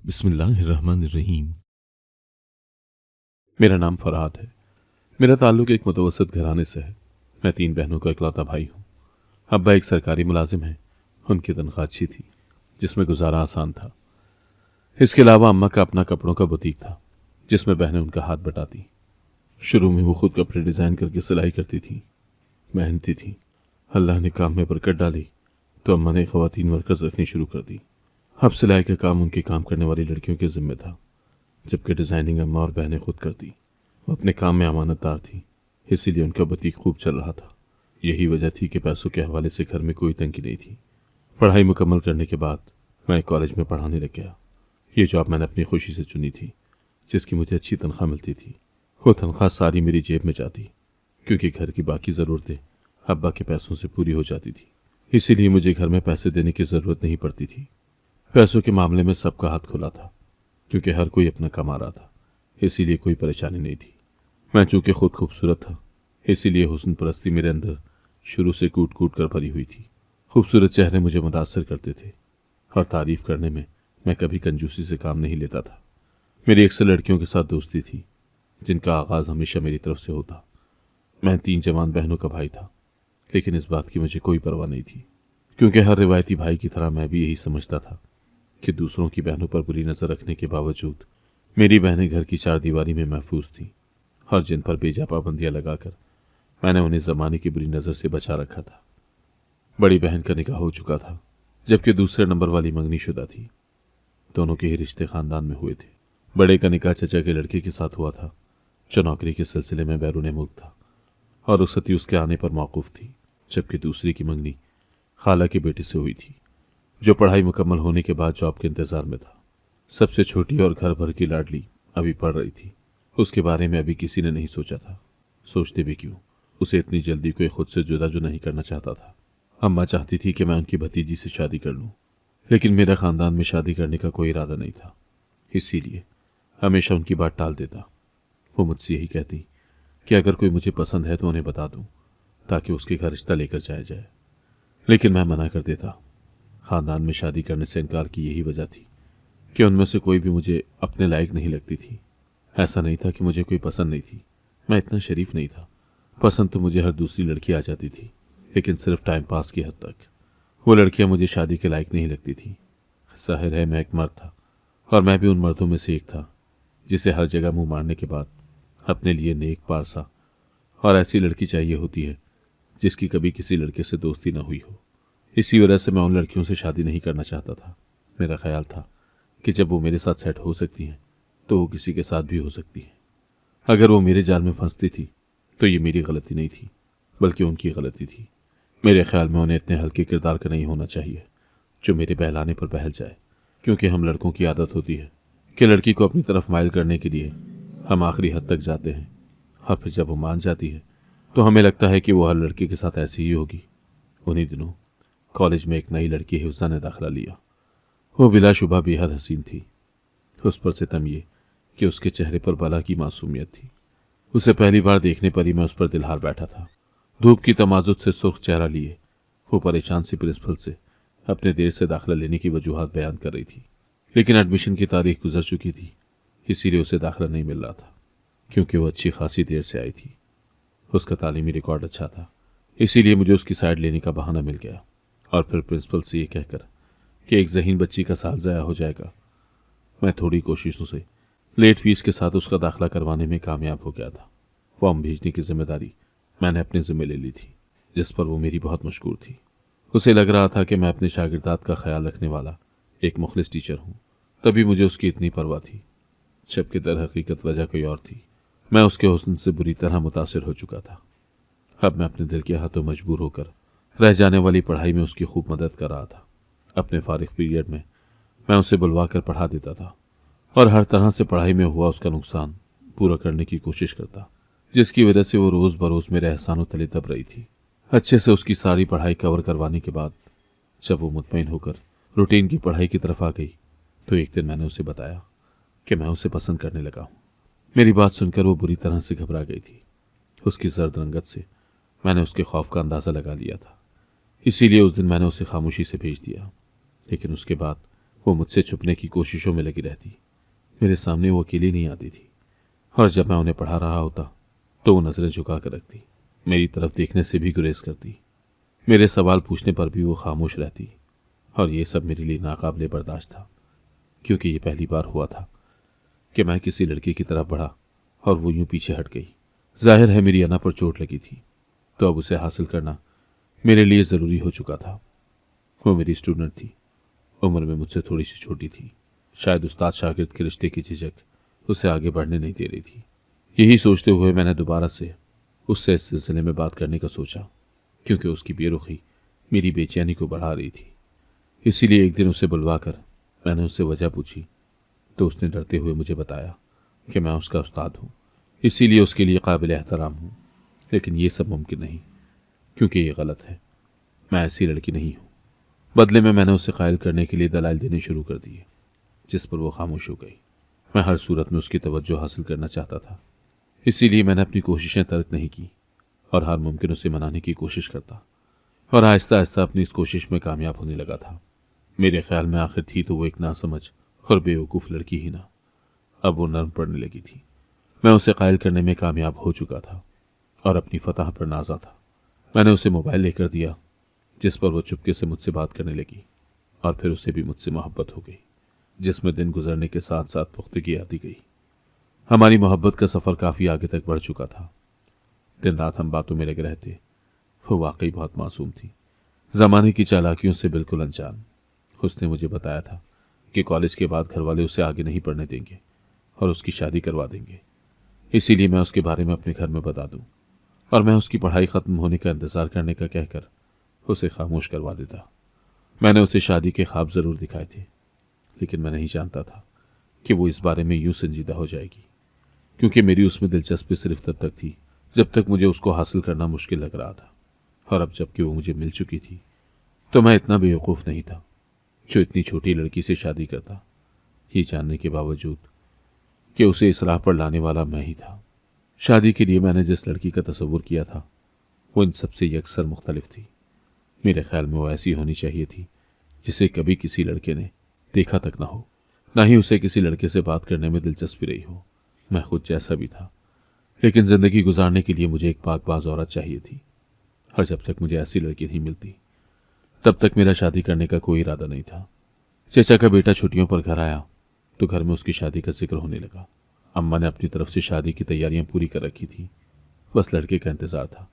बिस्मिल्लाहिर्रहमानिर्रहीम। मेरा नाम फरहाद है। मेरा ताल्लुक एक मुतवस्सित घराने से है। मैं 3 बहनों का इकलौता भाई हूँ। अब्बा एक सरकारी मुलाजिम हैं। उनकी तनख्वाह अच्छी थी, जिसमें गुजारा आसान था। इसके अलावा अम्मा का अपना कपड़ों का बुटीक था, जिसमें बहनें उनका हाथ बटाती। शुरू में वो खुद कपड़े डिज़ाइन करके सिलाई करती थी, मेहनती थी। अल्लाह ने काम में बरकत डाली तो अम्मा ने ख़वातीन वर्कर्स रखनी शुरू कर दी। अब सिलाई का काम उनके काम करने वाली लड़कियों के ज़िम्मे था, जबकि डिज़ाइनिंग अम्मा और बहनें खुद करती। वो अपने काम में अमानतदार थी, इसीलिए उनका बुटीक खूब चल रहा था। यही वजह थी कि पैसों के हवाले से घर में कोई तंगी नहीं थी। पढ़ाई मुकम्मल करने के बाद मैं कॉलेज में पढ़ाने लग गया। ये जॉब मैंने अपनी खुशी से चुनी थी, जिसकी मुझे अच्छी तनख्वाह मिलती थी। वो तनख्वाह सारी मेरी जेब में जाती, क्योंकि घर की बाकी ज़रूरतें अब्बा के पैसों से पूरी हो जाती थी। इसीलिए मुझे घर में पैसे देने की ज़रूरत नहीं पड़ती थी। पैसों के मामले में सबका हाथ खुला था, क्योंकि हर कोई अपना कमा रहा था, इसीलिए कोई परेशानी नहीं थी। मैं चूंकि खुद खूबसूरत था, इसीलिए हुस्न परस्ती मेरे अंदर शुरू से कूट कूट कर भरी हुई थी। खूबसूरत चेहरे मुझे मुतासर करते थे, और तारीफ करने में मैं कभी कंजूसी से काम नहीं लेता था। मेरी अक्सर लड़कियों के साथ दोस्ती थी, जिनका आगाज़ हमेशा मेरी तरफ से होता। मैं 3 जवान बहनों का भाई था, लेकिन इस बात की मुझे कोई परवाह नहीं थी, क्योंकि हर रिवायती भाई की तरह मैं भी यही समझता था कि दूसरों की बहनों पर बुरी नज़र रखने के बावजूद मेरी बहनें घर की 4 दीवारी में महफूज थीं, और जिन पर बेजा पाबंदियां लगाकर मैंने उन्हें ज़माने की बुरी नज़र से बचा रखा था। बड़ी बहन का निकाह हो चुका था, जबकि दूसरे नंबर वाली मंगनी शुदा थी। दोनों के ही रिश्ते खानदान में हुए थे। बड़े का निकाह चचा के लड़के के साथ हुआ था, जो नौकरी के सिलसिले में बैरून मुल्क था, और रुखसती उसके आने पर मौकूफ थी। जबकि दूसरी की मंगनी खाला की बेटी से हुई थी, जो पढ़ाई मुकम्मल होने के बाद जॉब के इंतज़ार में था। सबसे छोटी और घर भर की लाडली अभी पढ़ रही थी। उसके बारे में अभी किसी ने नहीं सोचा था। सोचते भी क्यों, उसे इतनी जल्दी कोई खुद से जुदा जो नहीं करना चाहता था। अम्मा चाहती थी कि मैं उनकी भतीजी से शादी कर लूं, लेकिन मेरा खानदान में शादी करने का कोई इरादा नहीं था, इसीलिए हमेशा उनकी बात टाल देता। वो मुझसे यही कहती कि अगर कोई मुझे पसंद है तो उन्हें बता दूं, ताकि उसके घर रिश्ता लेकर जाया जाए। लेकिन मैं मना कर देता। खानदान में शादी करने से इनकार की यही वजह थी कि उनमें से कोई भी मुझे अपने लायक नहीं लगती थी। ऐसा नहीं था कि मुझे कोई पसंद नहीं थी, मैं इतना शरीफ नहीं था। पसंद तो मुझे हर दूसरी लड़की आ जाती थी, लेकिन सिर्फ टाइम पास की हद तक। वो लड़कियां मुझे शादी के लायक नहीं लगती थी। जाहिर है मैं एक मर्द था, और मैं भी उन मर्दों में से एक था जिसे हर जगह मुंह मारने के बाद अपने लिए नेक पारसा और ऐसी लड़की चाहिए होती है जिसकी कभी किसी लड़के से दोस्ती न हुई हो। इसी वजह से मैं उन लड़कियों से शादी नहीं करना चाहता था। मेरा ख्याल था कि जब वो मेरे साथ सेट हो सकती हैं तो वो किसी के साथ भी हो सकती हैं। अगर वो मेरे जाल में फंसती थी तो ये मेरी गलती नहीं थी, बल्कि उनकी गलती थी। मेरे ख्याल में उन्हें इतने हल्के किरदार का नहीं होना चाहिए जो मेरे बहलाने पर बहल जाए, क्योंकि हम लड़कों की आदत होती है कि लड़की को अपनी तरफ माइल करने के लिए हम आखिरी हद तक जाते हैं, और फिर जब वो मान जाती है तो हमें लगता है कि वो हर लड़के के साथ ऐसी ही होगी। उन्हीं दिनों कॉलेज में एक नई लड़की हिफ्ज़ा ने दाखिला लिया। वो बिलाशुबा बेहद हसीन थी। उस पर सितम ये कि उसके चेहरे पर बला की मासूमियत थी। उसे पहली बार देखने पर ही मैं उस पर दिलहार बैठा था। धूप की तमाजुद से सुर्ख चेहरा लिए वो परेशान सी प्रिंसिपल से अपने देर से दाखिला लेने की वजूहात बयान कर रही थी, लेकिन एडमिशन की तारीख गुजर चुकी थी, इसीलिए उसे दाखिला नहीं मिल रहा था, क्योंकि वो अच्छी खासी देर से आई थी। उसका तालीमी रिकॉर्ड अच्छा था, इसीलिए मुझे उसकी साइड लेने का बहाना मिल गया, और फिर प्रिंसिपल से ये कहकर कि एक ज़हीन बच्ची का साल ज़ाया हो जाएगा, मैं थोड़ी कोशिशों से लेट फीस के साथ उसका दाखिला करवाने में कामयाब हो गया था। फॉर्म भेजने की जिम्मेदारी मैंने अपने ज़िम्मे ले ली थी, जिस पर वो मेरी बहुत मशहूर थी। उसे लग रहा था कि मैं अपने शागिर्दात का ख्याल रखने वाला एक मुखलिस टीचर हूँ, तभी मुझे उसकी इतनी परवाह थी, जबकि दर हकीकत वजह कोई और थी। मैं उसके हुस्न से बुरी तरह मुतासिर हो चुका था। अब मैं अपने दिल के हाथों मजबूर होकर रह जाने वाली पढ़ाई में उसकी खूब मदद कर रहा था। अपने फारिग पीरियड में मैं उसे बुलवा कर पढ़ा देता था, और हर तरह से पढ़ाई में हुआ उसका नुकसान पूरा करने की कोशिश करता, जिसकी वजह से वो रोज़ बरोज़ मेरे एहसानों तले दब रही थी। अच्छे से उसकी सारी पढ़ाई कवर करवाने के बाद जब वो मुतमईन होकर रूटीन की पढ़ाई की तरफ आ गई, तो एक दिन मैंने उसे बताया कि मैं उसे पसंद करने लगा हूँ। मेरी बात सुनकर वो बुरी तरह से घबरा गई थी। उसकी जर्द रंगत से मैंने उसके खौफ का अंदाज़ा लगा लिया था, इसीलिए उस दिन मैंने उसे खामोशी से भेज दिया। लेकिन उसके बाद वो मुझसे छुपने की कोशिशों में लगी रहती। मेरे सामने वो अकेली नहीं आती थी, और जब मैं उन्हें पढ़ा रहा होता तो वो नज़रें झुका कर रखती, मेरी तरफ देखने से भी गुरेज करती। मेरे सवाल पूछने पर भी वो खामोश रहती, और ये सब मेरे लिए नाकाबिले बर्दाश्त था, क्योंकि ये पहली बार हुआ था कि मैं किसी लड़की की तरफ बढ़ा और वो यूं पीछे हट गई। जाहिर है मेरी अना पर चोट लगी थी, तो अब उसे हासिल करना मेरे लिए ज़रूरी हो चुका था। वो मेरी स्टूडेंट थी, उम्र में मुझसे थोड़ी सी छोटी थी। शायद उस्ताद शागिर्द के रिश्ते की झिझक उसे आगे बढ़ने नहीं दे रही थी। यही सोचते हुए मैंने दोबारा से उससे इस सिलसिले में बात करने का सोचा, क्योंकि उसकी बेरुखी मेरी बेचैनी को बढ़ा रही थी। इसीलिए एक दिन उसे बुलवाकर मैंने उससे वजह पूछी, तो उसने डरते हुए मुझे बताया कि मैं उसका उस्ताद हूँ, इसीलिए उसके लिए काबिल एहतराम हूँ। लेकिन ये सब मुमकिन नहीं, क्योंकि ये गलत है। मैं ऐसी लड़की नहीं हूँ। बदले में मैंने उसे कायल करने के लिए दलाइल देने शुरू कर दिए, जिस पर वो खामोश हो गई। मैं हर सूरत में उसकी तवज्जो हासिल करना चाहता था, इसीलिए मैंने अपनी कोशिशें तर्क नहीं की और हर मुमकिन उसे मनाने की कोशिश करता, और आहिस्ता आहिस्ता अपनी इस कोशिश में कामयाब होने लगा था। मेरे ख्याल में आखिर थी तो वो एक नासमझ और बेवकूफ़ लड़की ही ना। अब वो नर्म पड़ने लगी थी। मैं उसे कायल करने में कामयाब हो चुका था और अपनी फतह पर नाजा था। मैंने उसे मोबाइल लेकर दिया, जिस पर वो चुपके से मुझसे बात करने लगी, और फिर उसे भी मुझसे मोहब्बत हो गई, जिसमें दिन गुजरने के साथ साथ पुख्तगी आती गई। हमारी मोहब्बत का सफ़र काफ़ी आगे तक बढ़ चुका था। दिन रात हम बातों में लगे रहते। वो वाकई बहुत मासूम थी, ज़माने की चालाकियों से बिल्कुल अनजान। उसने मुझे बताया था कि कॉलेज के बाद घर वाले उसे आगे नहीं पढ़ने देंगे और उसकी शादी करवा देंगे। इसीलिए मैं उसके बारे में अपने घर में बता दूं, और मैं उसकी पढ़ाई ख़त्म होने का इंतज़ार करने का कहकर उसे खामोश करवा देता। मैंने उसे शादी के ख्वाब ज़रूर दिखाए थे, लेकिन मैं नहीं जानता था कि वो इस बारे में यूं संजीदा हो जाएगी, क्योंकि मेरी उसमें दिलचस्पी सिर्फ तब तक थी जब तक मुझे उसको हासिल करना मुश्किल लग रहा था। और अब जबकि वो मुझे मिल चुकी थी, तो मैं इतना बेवकूफ़ नहीं था जो इतनी छोटी लड़की से शादी करता, ये जानने के बावजूद कि उसे इस राह पर लाने वाला मैं ही था। शादी के लिए मैंने जिस लड़की का तस्वुर किया था वो इन सबसे यकसर मुख्तलिफ थी। मेरे ख्याल में वो ऐसी होनी चाहिए थी जिसे कभी किसी लड़के ने देखा तक ना हो, ना ही उसे किसी लड़के से बात करने में दिलचस्पी रही हो। मैं खुद जैसा भी था, लेकिन ज़िंदगी गुजारने के लिए मुझे एक पाकबाज औरत चाहिए थी, और जब तक मुझे ऐसी लड़की नहीं मिलती तब तक मेरा शादी करने का कोई इरादा नहीं था। चचा का बेटा छुट्टियों पर घर आया तो घर में उसकी शादी का जिक्र होने लगा। अम्मा ने अपनी तरफ से शादी की तैयारियां पूरी कर रखी थी, बस लड़के का इंतज़ार था,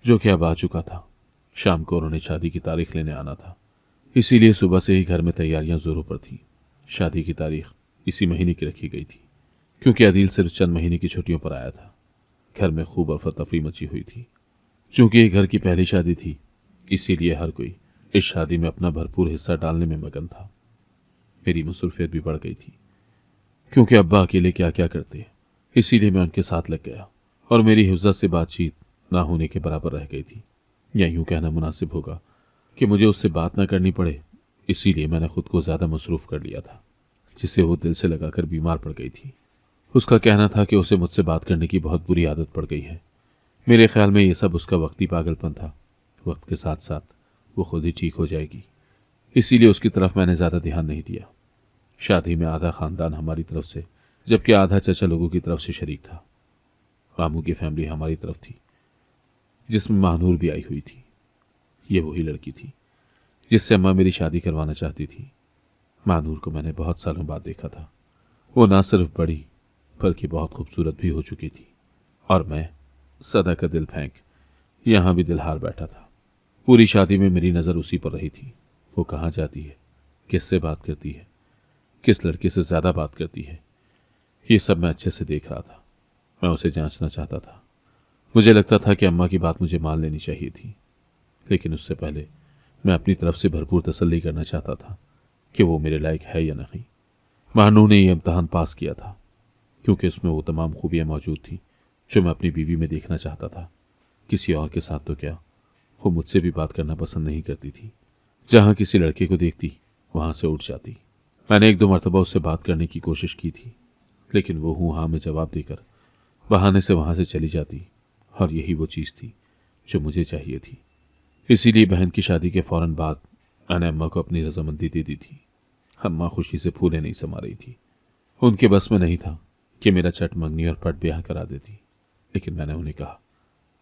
जो कि अब आ चुका था। शाम को उन्होंने शादी की तारीख लेने आना था, इसीलिए सुबह से ही घर में तैयारियां जोरों पर थीं। शादी की तारीख इसी महीने की रखी गई थी, क्योंकि अदील सिर्फ चंद महीने की छुट्टियों पर आया था। घर में खूब अफरा-तफरी मची हुई थी। चूंकि ये घर की पहली शादी थी, इसीलिए हर कोई इस शादी में अपना भरपूर हिस्सा डालने में मगन था। मेरी मसरूफियत भी बढ़ गई थी, क्योंकि अब्बा अकेले क्या क्या करते, इसीलिए मैं उनके साथ लग गया, और मेरी हिफ्ज़त से बातचीत ना होने के बराबर रह गई थी। या यूं कहना मुनासिब होगा कि मुझे उससे बात ना करनी पड़े, इसीलिए मैंने खुद को ज़्यादा मसरूफ़ कर लिया था, जिससे वो दिल से लगाकर बीमार पड़ गई थी। उसका कहना था कि उसे मुझसे बात करने की बहुत बुरी आदत पड़ गई है। मेरे ख्याल में ये सब उसका वक्ती पागलपन था। वक्त के साथ साथ वो खुद ही ठीक हो जाएगी, इसीलिए उसकी तरफ मैंने ज़्यादा ध्यान नहीं दिया। शादी में आधा ख़ानदान हमारी तरफ से, जबकि आधा चचा लोगों की तरफ से शरीक था। मामू की फैमिली हमारी तरफ थी, जिसमें महानूर भी आई हुई थी। ये वही लड़की थी जिससे अम्मा मेरी शादी करवाना चाहती थी। महानूर को मैंने बहुत सालों बाद देखा था। वो ना सिर्फ बड़ी बल्कि बहुत खूबसूरत भी हो चुकी थी, और मैं सदा का दिल फेंक यहाँ भी दिल हार बैठा था। पूरी शादी में मेरी नज़र उसी पर रही थी। वो कहाँ जाती है, किससे बात करती है, किस लड़के से ज़्यादा बात करती है, ये सब मैं अच्छे से देख रहा था। मैं उसे जांचना चाहता था। मुझे लगता था कि अम्मा की बात मुझे मान लेनी चाहिए थी, लेकिन उससे पहले मैं अपनी तरफ से भरपूर तसल्ली करना चाहता था कि वो मेरे लायक है या नहीं। महानू ने यह इम्तहान पास किया था, क्योंकि उसमें वो तमाम खूबियाँ मौजूद थीं जो मैं अपनी बीवी में देखना चाहता था। किसी और के साथ तो क्या, वो मुझसे भी बात करना पसंद नहीं करती थी। जहाँ किसी लड़के को देखती वहाँ से उठ जाती। मैंने एक दो मरतबा उससे बात करने की कोशिश की थी, लेकिन वो हूँ हाँ में जवाब देकर बहाने से वहाँ से चली जाती, और यही वो चीज़ थी जो मुझे चाहिए थी। इसीलिए बहन की शादी के फ़ौरन बाद मैंने अम्मा को अपनी रजामंदी दे दी थी। अम्मा खुशी से फूले नहीं समा रही थी। उनके बस में नहीं था कि मेरा चट मंगनी और पट ब्याह करा देती, लेकिन मैंने उन्हें कहा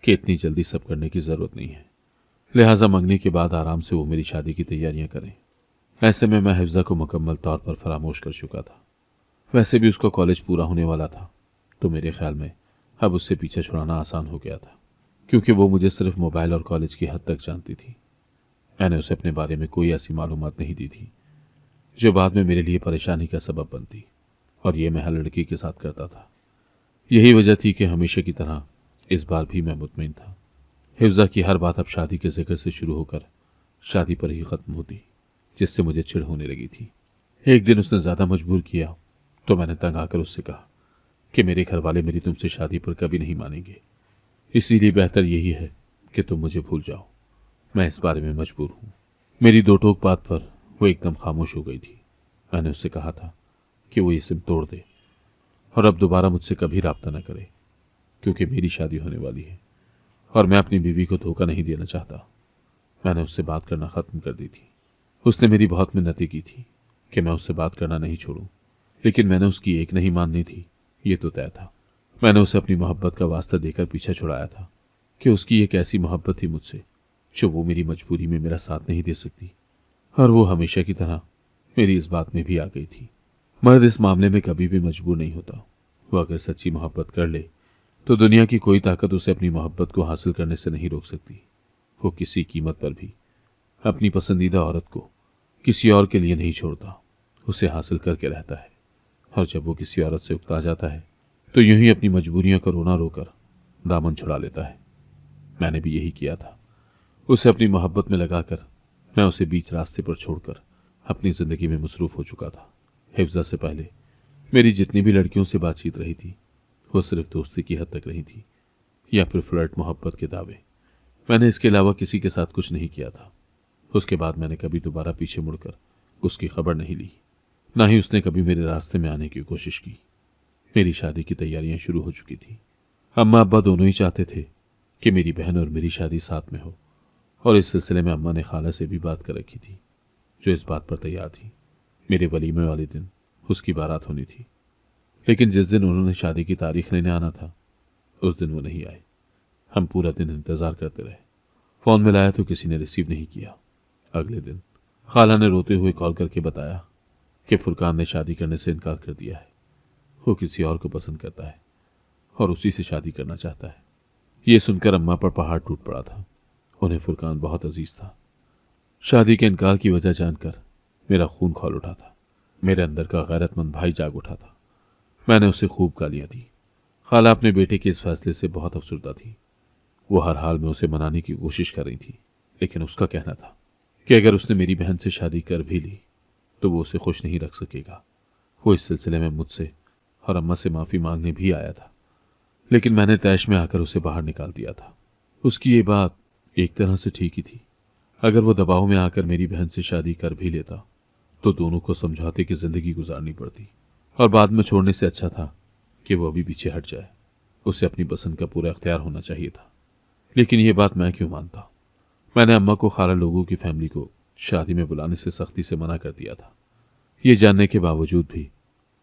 कि इतनी जल्दी सब करने की जरूरत नहीं है, लिहाजा मंगनी के बाद आराम से वो मेरी शादी की तैयारियां करें। ऐसे में मैं हिफ्जा को मुकम्मल तौर पर फरामोश कर चुका था। वैसे भी उसका कॉलेज पूरा होने वाला था, तो मेरे ख्याल में अब उससे पीछे छुड़ाना आसान हो गया था, क्योंकि वो मुझे सिर्फ मोबाइल और कॉलेज की हद तक जानती थी। मैंने उसे अपने बारे में कोई ऐसी मालूमात नहीं दी थी जो बाद में मेरे लिए परेशानी का सबब बनती, और ये मैं हर लड़की के साथ करता था। यही वजह थी कि हमेशा की तरह इस बार भी मैं मुतमईन था। हिफ्जा की हर बात अब शादी के जिक्र से शुरू होकर शादी पर ही खत्म होती, जिससे मुझे चिढ़ होने लगी थी। एक दिन उसने ज्यादा मजबूर किया तो मैंने तंग आकर उससे कहा कि मेरे घर वाले मेरी तुमसे शादी पर कभी नहीं मानेंगे, इसीलिए बेहतर यही है कि तुम मुझे भूल जाओ। मैं इस बारे में मजबूर हूं। मेरी दो टोक बात पर वो एकदम खामोश हो गई थी। मैंने उससे कहा था कि वो ये सिम तोड़ दे और अब दोबारा मुझसे कभी राब्ता न करे, क्योंकि मेरी शादी होने वाली है और मैं अपनी बीवी को धोखा नहीं देना चाहता। मैंने उससे बात करना खत्म कर दी थी। उसने मेरी बहुत मिन्नतें की थी कि मैं उससे बात करना नहीं छोड़ूं, लेकिन मैंने उसकी एक नहीं माननी थी, ये तो तय था। मैंने उसे अपनी मोहब्बत का वास्ता देकर पीछे छुड़ाया था कि उसकी एक ऐसी मोहब्बत थी मुझसे जो वो मेरी मजबूरी में मेरा साथ नहीं दे सकती, और वो हमेशा की तरह मेरी इस बात में भी आ गई थी। मर्द इस मामले में कभी भी मजबूर नहीं होता। वो अगर सच्ची मोहब्बत कर ले तो दुनिया की कोई ताकत उसे अपनी मोहब्बत को हासिल करने से नहीं रोक सकती। वो किसी कीमत पर भी अपनी पसंदीदा औरत को किसी और के लिए नहीं छोड़ता, उसे हासिल करके रहता है। और जब वो किसी औरत से उकता जाता है तो यूं ही अपनी मजबूरियों का रोना रोकर दामन छुड़ा लेता है। मैंने भी यही किया था। उसे अपनी मोहब्बत में लगाकर मैं उसे बीच रास्ते पर छोड़कर अपनी जिंदगी में मसरूफ हो चुका था। हिफ्जा से पहले मेरी जितनी भी लड़कियों से बातचीत रही थी वो सिर्फ दोस्ती की हद तक रही थी, या फिर फ्लर्ट मोहब्बत के दावे। मैंने इसके अलावा किसी के साथ कुछ नहीं किया था। उसके बाद मैंने कभी दोबारा पीछे मुड़कर उसकी खबर नहीं ली, ना ही उसने कभी मेरे रास्ते में आने की कोशिश की। मेरी शादी की तैयारियां शुरू हो चुकी थी। अम्मा अब्बा दोनों ही चाहते थे कि मेरी बहन और मेरी शादी साथ में हो, और इस सिलसिले में अम्मा ने खाला से भी बात कर रखी थी, जो इस बात पर तैयार थी। मेरे वलीमे वाले दिन उसकी बारात होनी थी, लेकिन जिस दिन उन्होंने शादी की तारीख लेने आना था उस दिन वो नहीं आए। हम पूरा दिन इंतजार करते रहे। फोन मिलाया तो किसी ने रिसीव नहीं किया। अगले दिन खाला ने रोते हुए कॉल करके बताया कि फुरकान ने शादी करने से इनकार कर दिया है। वो किसी और को पसंद करता है और उसी से शादी करना चाहता है। ये सुनकर अम्मा पर पहाड़ टूट पड़ा था। उन्हें फुरकान बहुत अजीज था। शादी के इनकार की वजह जानकर मेरा खून खौल उठा था। मेरे अंदर का गैरतमंद भाई जाग उठा था। मैंने उसे खूब गालियां दी। खाला अपने बेटे के इस फैसले से बहुत अफसुर्दा थी। वो हर हाल में उसे मनाने की कोशिश कर रही थी, लेकिन उसका कहना था कि अगर उसने मेरी बहन से शादी कर भी ली तो वो उसे खुश नहीं रख सकेगा। वो इस सिलसिले में मुझसे और अम्मा से माफ़ी मांगने भी आया था, लेकिन मैंने तैश में आकर उसे बाहर निकाल दिया था। उसकी ये बात एक तरह से ठीक ही थी। अगर वो दबाव में आकर मेरी बहन से शादी कर भी लेता तो दोनों को समझौते की जिंदगी गुजारनी पड़ती, और बाद में छोड़ने से अच्छा था कि वो अभी पीछे हट जाए। उसे अपनी पसंद का पूरा अख्तियार होना चाहिए था, लेकिन ये बात मैं क्यों मानता। मैंने अम्मा को खाला लोगों की फैमिली को शादी में बुलाने से सख्ती से मना कर दिया था, ये जानने के बावजूद भी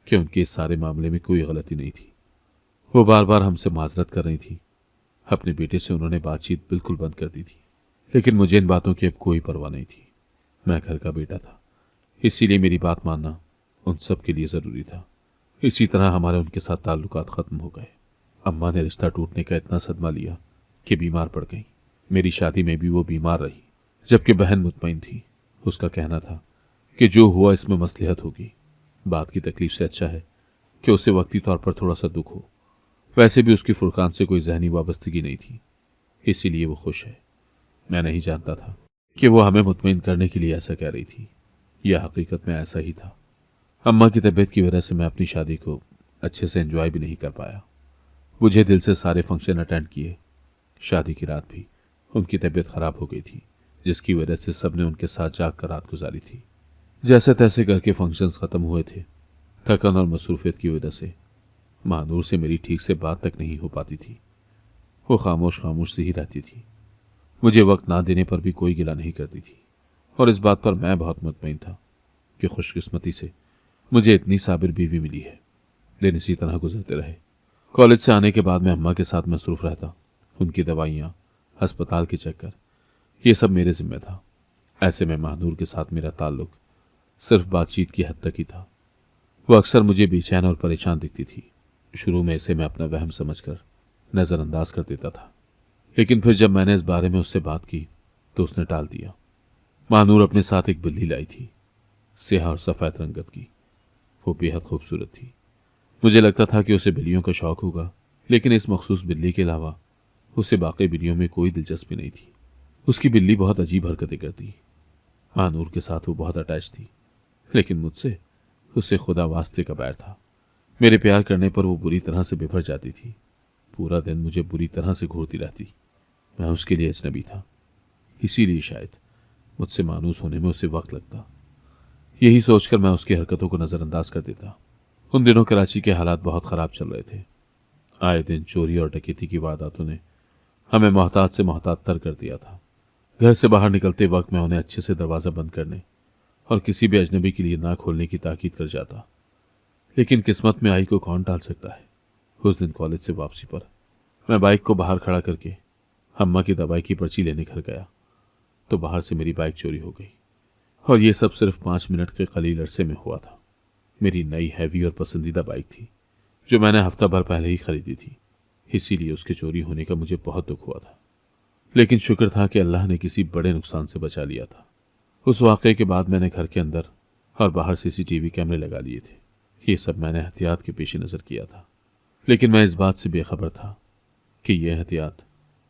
कि उनके इस सारे मामले में कोई गलती नहीं थी। वो बार बार हमसे माजरत कर रही थी। अपने बेटे से उन्होंने बातचीत बिल्कुल बंद कर दी थी, लेकिन मुझे इन बातों की अब कोई परवाह नहीं थी। मैं घर का बेटा था, इसीलिए मेरी बात मानना उन सब के लिए ज़रूरी था। इसी तरह हमारे उनके साथ ताल्लुकात ख़त्म हो गए। अम्मा ने रिश्ता टूटने का इतना सदमा लिया कि बीमार पड़ गई। मेरी शादी में भी वो बीमार रही, जबकि बहन मुतमईन थी। उसका कहना था कि जो हुआ इसमें मसलहत होगी। बात की तकलीफ से अच्छा है कि उसे वक्ती तौर पर थोड़ा सा दुख हो। वैसे भी उसकी फुरकान से कोई जहनी वाबस्तगी नहीं थी, इसीलिए वो खुश है। मैं नहीं जानता था कि वो हमें मुतमईन करने के लिए ऐसा कह रही थी। यह हकीकत में ऐसा ही था। अम्मा की तबीयत की वजह से मैं अपनी शादी को अच्छे से एंजॉय भी नहीं कर पाया। मुझे दिल से सारे फंक्शन अटेंड किए। शादी की रात भी उनकी तबीयत खराब हो गई थी, जिसकी वजह से सबने उनके साथ जाग कर रात गुजारी थी। जैसे तैसे करके फंक्शंस खत्म हुए थे। थकन और मसरूफियत की वजह से महानूर से मेरी ठीक से बात तक नहीं हो पाती थी। वो खामोश खामोश सी ही रहती थी। मुझे वक्त ना देने पर भी कोई गिला नहीं करती थी, और इस बात पर मैं बहुत मुतमईन था कि खुशकिस्मती से मुझे इतनी साबिर बीवी मिली है। दिन इसी तरह गुजरते रहे। कॉलेज से आने के बाद मैं अम्मा के साथ मसरूफ रहता। उनकी दवाइयाँ, अस्पताल के चक्कर, ये सब मेरे जिम्मे था। ऐसे में महानूर के साथ मेरा ताल्लुक सिर्फ बातचीत की हद तक ही था। वो अक्सर मुझे बेचैन और परेशान दिखती थी। शुरू में इसे मैं अपना वहम समझकर नज़रअंदाज कर देता था, लेकिन फिर जब मैंने इस बारे में उससे बात की तो उसने टाल दिया। महानूर अपने साथ एक बिल्ली लाई थी, स्याह और सफ़ेद रंगत की। वो बेहद खूबसूरत थी। मुझे लगता था कि उसे बिल्लियों का शौक होगा, लेकिन इस मखसूस बिल्ली के अलावा उसे बाकी बिल्लियों में कोई दिलचस्पी नहीं थी। उसकी बिल्ली बहुत अजीब हरकतें करती। महानूर के साथ वो बहुत अटैच थी, लेकिन मुझसे उसे खुदा वास्ते का बैर था। मेरे प्यार करने पर वो बुरी तरह से बिफर जाती थी। पूरा दिन मुझे बुरी तरह से घूरती रहती। मैं उसके लिए अजनबी था, इसीलिए शायद मुझसे मानूस होने में उसे वक्त लगता। यही सोचकर मैं उसकी हरकतों को नज़रअंदाज कर देता। उन दिनों कराची के हालात बहुत ख़राब चल रहे थे। आए दिन चोरी और डकैती की वारदातों ने हमें मोहताज से मोहताज तर कर दिया था। घर से बाहर निकलते वक्त मैं उन्हें अच्छे से दरवाज़ा बंद करने और किसी भी अजनबी के लिए ना खोलने की ताकीद कर जाता। लेकिन किस्मत में आई को कौन टाल सकता है। उस दिन कॉलेज से वापसी पर मैं बाइक को बाहर खड़ा करके अम्मा की दवाई की पर्ची लेने घर गया तो बाहर से मेरी बाइक चोरी हो गई। और ये सब सिर्फ 5 मिनट के कलील अरसे में हुआ था। मेरी नई हैवी और पसंदीदा बाइक थी जो मैंने हफ्ता भर पहले ही खरीदी थी, इसीलिए उसके चोरी होने का मुझे बहुत दुख हुआ था। लेकिन शुक्र था कि अल्लाह ने किसी बड़े नुकसान से बचा लिया था। उस वाक़े के बाद मैंने घर के अंदर और बाहर सीसीटीवी कैमरे लगा लिए थे। ये सब मैंने एहतियात के पेश नज़र किया था, लेकिन मैं इस बात से बेखबर था कि यह एहतियात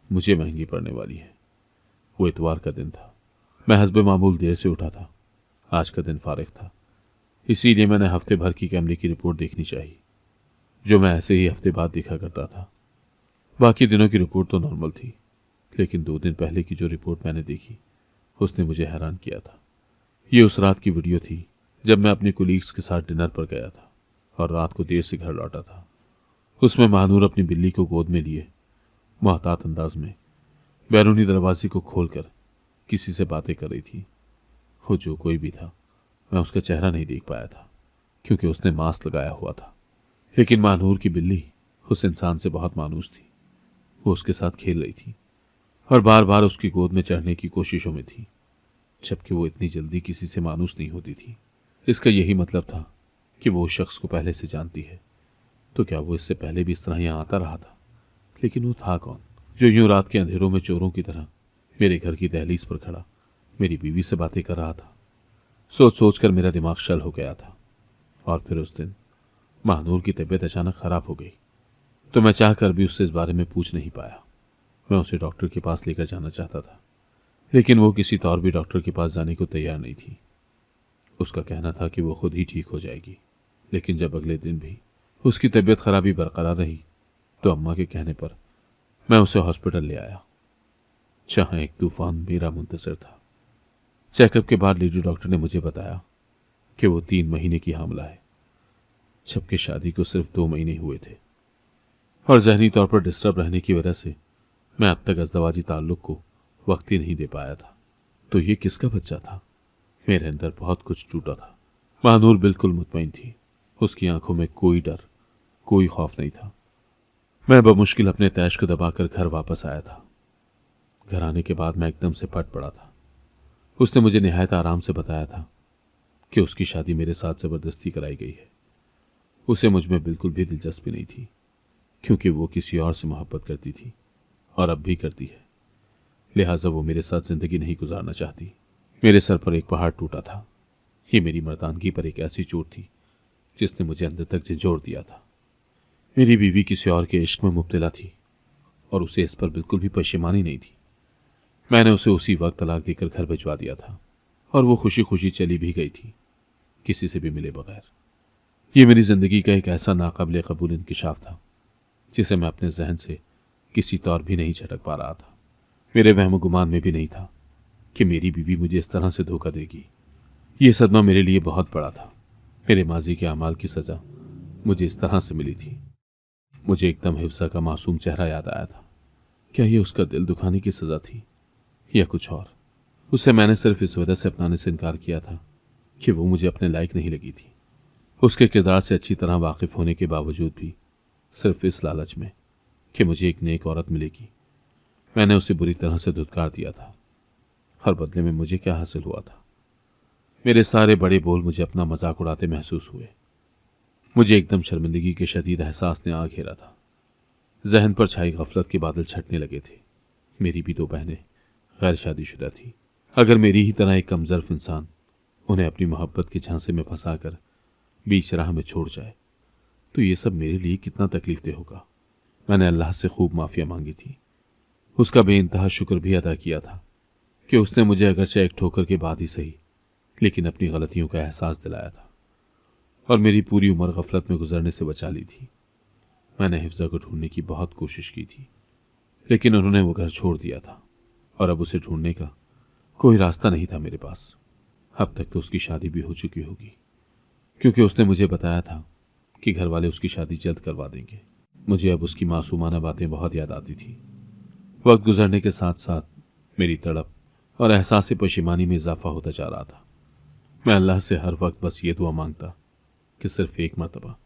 मुझे महंगी पड़ने वाली है। वो इतवार का दिन था। मैं हस्बे मामूल देर से उठा था। आज का दिन फारिग था, इसीलिए मैंने हफ्ते भर की कैमरे की रिपोर्ट देखनी चाहिए, जो मैं ऐसे ही हफ्ते बाद देखा करता था। बाकी दिनों की रिपोर्ट तो नॉर्मल थी, लेकिन 2 दिन पहले की जो रिपोर्ट मैंने देखी उसने मुझे हैरान किया था। ये उस रात की वीडियो थी जब मैं अपने कोलीग्स के साथ डिनर पर गया था और रात को देर से घर लौटा था। उसमें महानूर अपनी बिल्ली को गोद में लिए मोहतात अंदाज में बैरूनी दरवाजे को खोलकर किसी से बातें कर रही थी। वो जो कोई भी था, मैं उसका चेहरा नहीं देख पाया था क्योंकि उसने मास्क लगाया हुआ था। लेकिन महानूर की बिल्ली उस इंसान से बहुत मानूस थी। वो उसके साथ खेल रही थी और बार बार उसकी गोद में चढ़ने की कोशिशों में थी, जबकि वो इतनी जल्दी किसी से मानूस नहीं होती थी। इसका यही मतलब था कि वो उस शख्स को पहले से जानती है। तो क्या वो इससे पहले भी इस तरह यहाँ आता रहा था? लेकिन वो था कौन जो यूं रात के अंधेरों में चोरों की तरह मेरे घर की दहलीज पर खड़ा मेरी बीवी से बातें कर रहा था? सोच सोच कर मेरा दिमाग शल हो गया था। और फिर उस दिन महानूर की तबीयत अचानक खराब हो गई तो मैं चाहकर भी उससे इस बारे में पूछ नहीं पाया। मैं उसे डॉक्टर के पास लेकर जाना चाहता था, लेकिन वो किसी तौर भी डॉक्टर के पास जाने को तैयार नहीं थी। उसका कहना था कि वो खुद ही ठीक हो जाएगी। लेकिन जब अगले दिन भी उसकी तबीयत खराबी बरकरार रही तो अम्मा के कहने पर मैं उसे हॉस्पिटल ले आया, जहां एक तूफान मेरा मुंतजर था। चेकअप के बाद लेडी डॉक्टर ने मुझे बताया कि वो 3 महीने की हामला है, जबकि शादी को सिर्फ 2 महीने हुए थे। और जहनी तौर पर डिस्टर्ब रहने की वजह से मैं अब तक अज़दवाजी ताल्लुक को वक्त ही नहीं दे पाया था। तो ये किसका बच्चा था? मेरे अंदर बहुत कुछ टूटा था। महानूर बिल्कुल मुतमईन थी। उसकी आंखों में कोई डर, कोई खौफ नहीं था। मैं बमुश्किल अपने तैश को दबाकर घर वापस आया था। घर आने के बाद मैं एकदम से फट पड़ा था। उसने मुझे निहायत आराम से बताया था कि उसकी शादी मेरे साथ ज़बरदस्ती कराई गई है। उसे मुझ में बिल्कुल भी दिलचस्पी नहीं थी, क्योंकि वो किसी और से मोहब्बत करती थी और अब भी करती है। लिहाजा वो मेरे साथ ज़िंदगी नहीं गुजारना चाहती। मेरे सर पर एक पहाड़ टूटा था। ये मेरी मर्दानगी पर एक ऐसी चोट थी जिसने मुझे अंदर तक झंझोड़ दिया था। मेरी बीवी किसी और के इश्क में मुब्तला थी और उसे इस पर बिल्कुल भी पशेमानी नहीं थी। मैंने उसे उसी वक्त तलाक देकर घर भिजवा दिया था और वो खुशी खुशी चली भी गई थी, किसी से भी मिले बगैर। ये मेरी ज़िंदगी का एक ऐसा नाकाबिले कबूल इंकिशाफ था जिसे मैं अपने जहन से किसी तौर भी नहीं झटक पा रहा था। मेरे वहम गुमान में भी नहीं था कि मेरी बीवी मुझे इस तरह से धोखा देगी। ये सदमा मेरे लिए बहुत बड़ा था। मेरे माजी के अमाल की सज़ा मुझे इस तरह से मिली थी। मुझे एकदम हिफ्सा का मासूम चेहरा याद आया था। क्या ये उसका दिल दुखाने की सज़ा थी या कुछ और? उसे मैंने सिर्फ इस वजह से अपनाने से इनकार किया था कि वो मुझे अपने लायक नहीं लगी थी। उसके किरदार से अच्छी तरह वाकिफ होने के बावजूद भी सिर्फ इस लालच में कि मुझे एक नेक औरत मिलेगी, मैंने उसे बुरी तरह से धुतकार दिया था। हर बदले में मुझे क्या हासिल हुआ था? मेरे सारे बड़े बोल मुझे अपना मजाक उड़ाते महसूस हुए। मुझे एकदम शर्मिंदगी के शदीद एहसास ने आ घेरा था। जहन पर छाई गफलत के बादल छटने लगे थे। मेरी भी 2 बहनें गैर शादीशुदा थी। अगर मेरी ही तरह एक कमजोर इंसान उन्हें अपनी मोहब्बत के झांसे में फंसाकर बीच राह में छोड़ जाए तो ये सब मेरे लिए कितना तकलीफदेह होगा। मैंने अल्लाह से खूब माफिया मांगी थी, उसका बेइंतहा शुक्र भी अदा किया था कि उसने मुझे अगरचे एक ठोकर के बाद ही सही लेकिन अपनी गलतियों का एहसास दिलाया था और मेरी पूरी उम्र गफलत में गुजरने से बचा ली थी। मैंने हिफ्जा को ढूंढने की बहुत कोशिश की थी लेकिन उन्होंने वो घर छोड़ दिया था और अब उसे ढूंढने का कोई रास्ता नहीं था मेरे पास। अब तक तो उसकी शादी भी हो चुकी होगी क्योंकि उसने मुझे बताया था कि घर वाले उसकी शादी जल्द करवा देंगे। मुझे अब उसकी मासूमाना बातें बहुत याद आती थी। वक्त गुजरने के साथ साथ मेरी तड़प और एहसास पशिमानी में इजाफा होता जा रहा था। मैं अल्लाह से हर वक्त बस ये दुआ मांगता कि सिर्फ एक मरतबा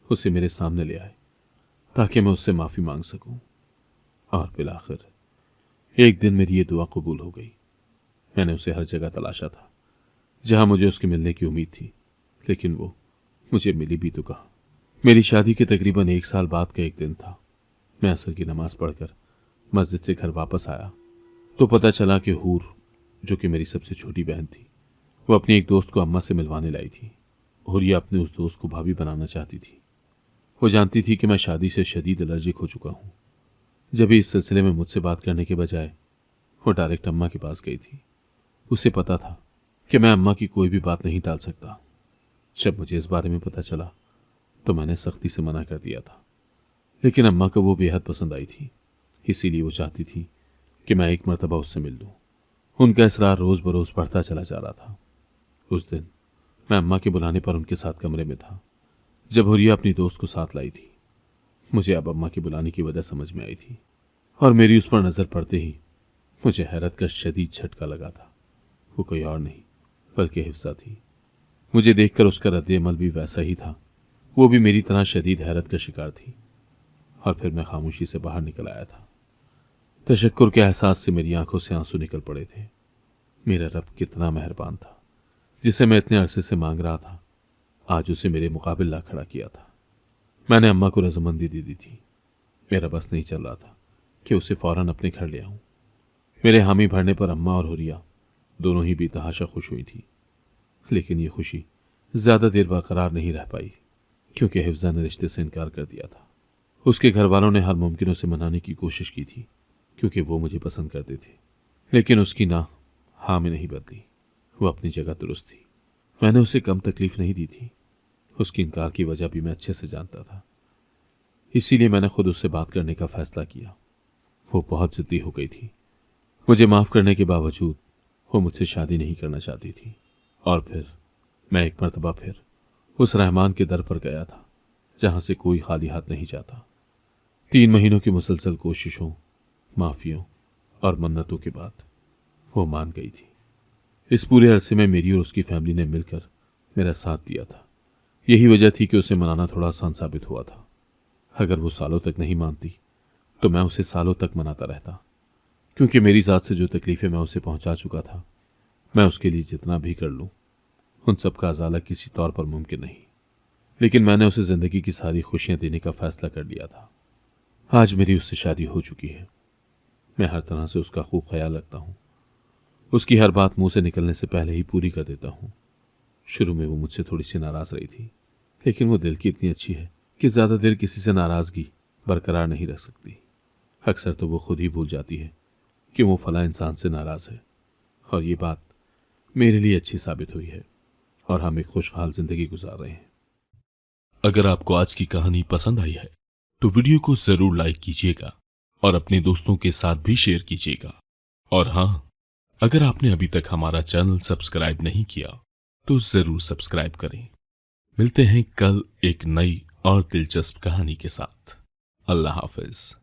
उसे मेरे सामने ले आए ताकि मैं उससे माफ़ी मांग सकूं। और फिर आखिर एक दिन मेरी ये दुआ कबूल हो गई। मैंने उसे हर जगह तलाशा था जहां मुझे उसके मिलने की उम्मीद थी, लेकिन वो मुझे मिली भी तो कहाँ। मेरी शादी के तकरीबन 1 साल बाद का एक दिन था। मैं असर की नमाज पढ़कर मस्जिद से घर वापस आया तो पता चला कि हूर, जो कि मेरी सबसे छोटी बहन थी, वो अपनी एक दोस्त को अम्मा से मिलवाने लाई थी। हुरिया अपने उस दोस्त को भाभी बनाना चाहती थी। वो जानती थी कि मैं शादी से शदीद एलर्जिक हो चुका हूँ। जब भी इस सिलसिले में मुझसे बात करने के बजाय वो डायरेक्ट अम्मा के पास गई थी। उसे पता था कि मैं अम्मा की कोई भी बात नहीं टाल सकता। जब मुझे इस बारे में पता चला तो मैंने सख्ती से मना कर दिया था, लेकिन अम्मा को वो बेहद पसंद आई थी। इसीलिए वो चाहती थी कि मैं एक मरतबा उससे मिल लूं। उनका इसरार रोज बरोज बढ़ता चला जा रहा था। उस दिन मैं अम्मा के बुलाने पर उनके साथ कमरे में था जब हुरिया अपनी दोस्त को साथ लाई थी। मुझे अब अम्मा के बुलाने की वजह समझ में आई थी और मेरी उस पर नजर पड़ते ही मुझे हैरत का शदीद झटका लगा था। वो कोई और नहीं बल्कि हिफ्जा थी। मुझे देखकर उसका रद्द-ए-अमल भी वैसा ही था। वो भी मेरी तरह शदीद हैरत का शिकार थी। और फिर मैं खामोशी से बाहर निकल आया था। तशक्कुर के एहसास से मेरी आंखों से आंसू निकल पड़े थे। मेरा रब कितना मेहरबान था, जिसे मैं इतने अरसे से मांग रहा था, आज उसे मेरे मुकाबिल ला खड़ा किया था। मैंने अम्मा को रजामंदी दे दी थी। मेरा बस नहीं चल रहा था कि उसे फौरन अपने घर ले आऊं। मेरे हामी भरने पर अम्मा और हुरिया दोनों ही बेतहाशा खुश हुई थी, लेकिन ये खुशी ज्यादा देर बरकरार नहीं रह पाई क्योंकि हिफ्जा ने रिश्ते से इनकार कर दिया था। उसके घर वालों ने हर मुमकिन उसे मनाने की कोशिश की थी क्योंकि वो मुझे पसंद करते थे, लेकिन उसकी ना हाँ में नहीं बदली। वो अपनी जगह दुरुस्त थी। मैंने उसे कम तकलीफ नहीं दी थी। उसकी इनकार की वजह भी मैं अच्छे से जानता था। इसीलिए मैंने खुद उससे बात करने का फैसला किया। वो बहुत जिद्दी हो गई थी। मुझे माफ करने के बावजूद वो मुझसे शादी नहीं करना चाहती थी। और फिर मैं एक मरतबा फिर उस रहमान के दर पर गया था जहां से कोई खाली हाथ नहीं जाता। 3 महीनों की मुसलसल कोशिशों, माफियों और मन्नतों के बाद वो मान गई थी। इस पूरे अरसे में मेरी और उसकी फैमिली ने मिलकर मेरा साथ दिया था। यही वजह थी कि उसे मनाना थोड़ा आसान साबित हुआ था। अगर वो सालों तक नहीं मानती तो मैं उसे सालों तक मनाता रहता, क्योंकि मेरी ज़ात से जो तकलीफ़ें मैं उसे पहुंचा चुका था, मैं उसके लिए जितना भी कर लूं उन सब का अजाला किसी तौर पर मुमकिन नहीं। लेकिन मैंने उसे ज़िंदगी की सारी खुशियां देने का फैसला कर लिया था। आज मेरी उससे शादी हो चुकी है। मैं हर तरह से उसका खूब ख्याल रखता हूँ। उसकी हर बात मुंह से निकलने से पहले ही पूरी कर देता हूँ। शुरू में वो मुझसे थोड़ी सी नाराज़ रही थी, लेकिन वो दिल की इतनी अच्छी है कि ज़्यादा देर किसी से नाराज़गी बरकरार नहीं रख सकती। अक्सर तो वो खुद ही भूल जाती है कि वो फला इंसान से नाराज़ है। और ये बात मेरे लिए अच्छी साबित हुई है और हम एक खुशहाल जिंदगी गुजार रहे हैं। अगर आपको आज की कहानी पसंद आई है तो वीडियो को जरूर लाइक कीजिएगा और अपने दोस्तों के साथ भी शेयर कीजिएगा। और हाँ, अगर आपने अभी तक हमारा चैनल सब्सक्राइब नहीं किया तो जरूर सब्सक्राइब करें। मिलते हैं कल एक नई और दिलचस्प कहानी के साथ। अल्लाह हाफिज।